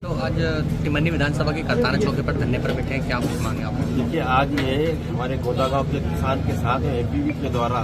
तो आज टिमरनी विधानसभा के करताना चौकी पर धरने पर बैठे हैं, क्या कुछ मांगे आप? देखिए, आज ये हमारे गोदा गांव के किसान के साथ एपीवी के द्वारा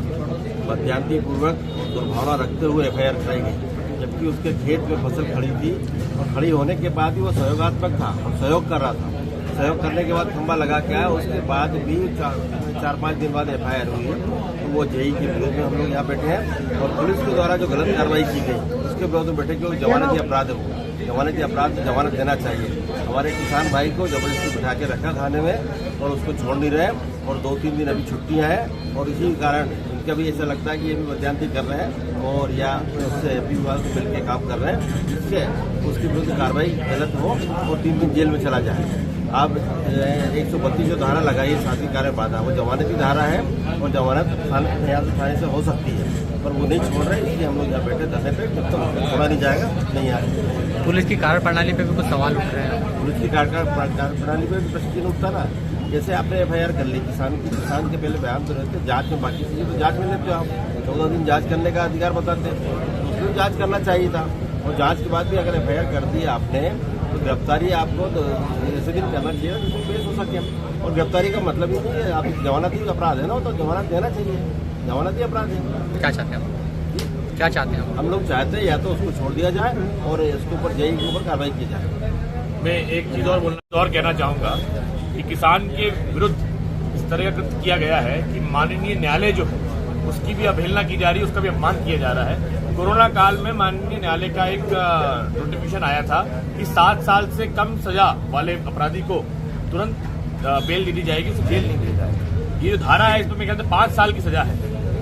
मध्यांती पूर्वक दुर्भावना रखते हुए एफआईआर कराई गई, जबकि उसके खेत में फसल खड़ी थी और खड़ी होने के बाद भी वो सहयोगात्मक था और सहयोग कर रहा था। सहयोग करने के बाद खंबा लगा के आया, उसके बाद भी 4-5 दिन बाद एफआईआर हुई है। तो वो जेई के विरोध में हम लोग यहाँ बैठे हैं और पुलिस के द्वारा जो गलत कार्रवाई की गई उसके विरोध में बैठे, क्योंकि जमानती अपराध है वो। जमानती अपराध से जमानत देना चाहिए। हमारे किसान भाई को जबरदस्ती बिठा के रखा थाने में और उसको छोड़ नहीं रहे और 2-3 दिन अभी छुट्टियां हैं और इसी कारण इनका भी ऐसा लगता है कि ये भी मध्यांती कर रहे हैं और या उससे एपी विभाग से मिलकर काम कर रहे हैं, जिससे उसके विरुद्ध कार्रवाई गलत हो और 3 दिन जेल में चला जाए। अब 132 जो धारा लगाई है शादी कार्य बाधा, वो जमानती धारा है और जमानत थाने से हो सकती है, पर वो नहीं छोड़ रहे। इसलिए हम लोग यहाँ बैठे धरने पे, जब तक छोड़ा नहीं जाएगा नहीं आएगा। पुलिस की कार्यप्रणाली पे भी कुछ सवाल उठ रहे हैं। पुलिस की कार्यप्रणाली पे भी प्रश्न उठता ना। जैसे आपने एफआईआर कर ली किसान के पहले बयान तो रहते, जांच में बाकी चीजें तो जांच में लेते हो आप, 14 दिन जांच करने का अधिकार बताते हैं, तो उसमें जांच करना चाहिए था। और जांच के बाद भी अगर एफआईआर कर दी आपने तो गिरफ्तारी आपको तो ऐसे दिन करना चाहिए जिसमें पेश हो सके। और गिरफ्तारी का मतलब ही नहीं है, आप जमानती अपराध है ना, तो जमानत देना चाहिए। जमानती अपराध है। क्या चाहते हैं आप? क्या चाहते हैं हम लोग चाहते हैं या तो उसको छोड़ दिया जाए और इसके ऊपर जेई के ऊपर कार्रवाई की जाए। मैं एक चीज और कहना चाहूंगा कि किसान के विरुद्ध इस तरह का कृत्य किया गया है कि माननीय न्यायालय जो है उसकी भी अवहेलना की जा रही है, उसका भी अपमान किया जा रहा है। कोरोना काल में माननीय न्यायालय का एक नोटिफिकेशन आया था कि 7 साल से कम सजा वाले अपराधी को तुरंत बेल दे दी जाएगी, उसे जेल नहीं दी जाएगी। ये जो धारा है इसमें मैं कहता 5 साल की सजा है,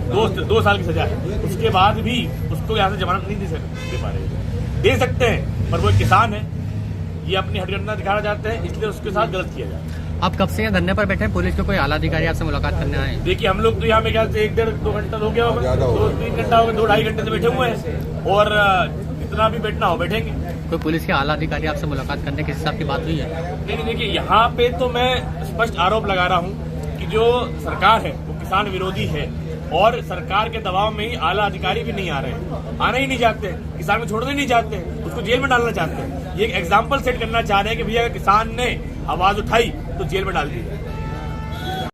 2 साल की सजा है। उसके बाद भी उसको यहाँ से जमानत नहीं दे पा रहे। दे सकते हैं पर वो एक किसान है, ये अपनी हथकंडा दिखाना चाहते हैं, इसलिए उसके साथ गलत किया जाता है। आप कब से यहाँ धरने पर बैठे हैं? पुलिस के कोई आला अधिकारी आपसे मुलाकात करने आए? देखिए, हम लोग तो यहाँ में क्या 1-1.5-2 घंटा हो गया होगा, 2-3 घंटा हो गया, 2-2.5 घंटे से बैठे हुए हैं और इतना भी बैठना हो बैठेंगे। कोई पुलिस के आला अधिकारी आपसे मुलाकात करने किस हिसाब की बात हुई है? नहीं, देखिए यहाँ पे तो मैं स्पष्ट आरोप लगा रहा हूँ कि जो सरकार है वो किसान विरोधी है और सरकार के दबाव में ही आला अधिकारी भी नहीं आ रहे हैं, आना ही नहीं चाहते, किसान को छोड़ना ही नहीं चाहते, उसको जेल में डालना चाहते हैं। ये एक एग्जाम्पल सेट करना चाह रहे हैं कि भैया अगर किसान ने आवाज उठाई तो जेल में डाल दी।